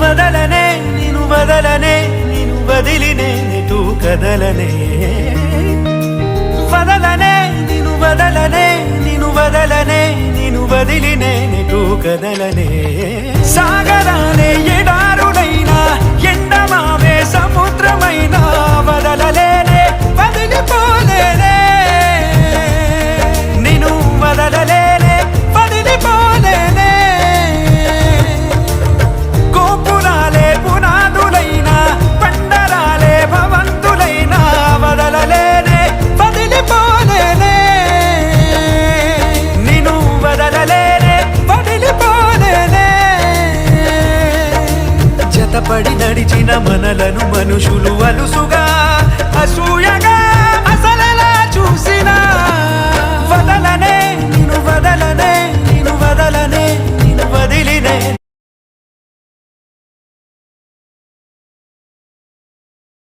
వదలనే నిను వదలనే నిను వదిలినే నెటు కదలనే వదలనే నిను వదలనే నిను వదలనే నిను వదిలినే నెటు కదలనే సాగరాలే ఎడారుడైనా ఎండమావే సముద్రమైనా వదలలేనే వదిలిపోలేనే నిను వదలలేనే వదిలిపోలేనే గోపురాలే పునాదులైనా పండరాలే భవంతులైనా వదలలేనే వదిలిపోలేనే నిను వదలలేనే వదిలిపోలేనే జతపడి నడిచిన మనలను మనుషులు అలుసుగా అసూ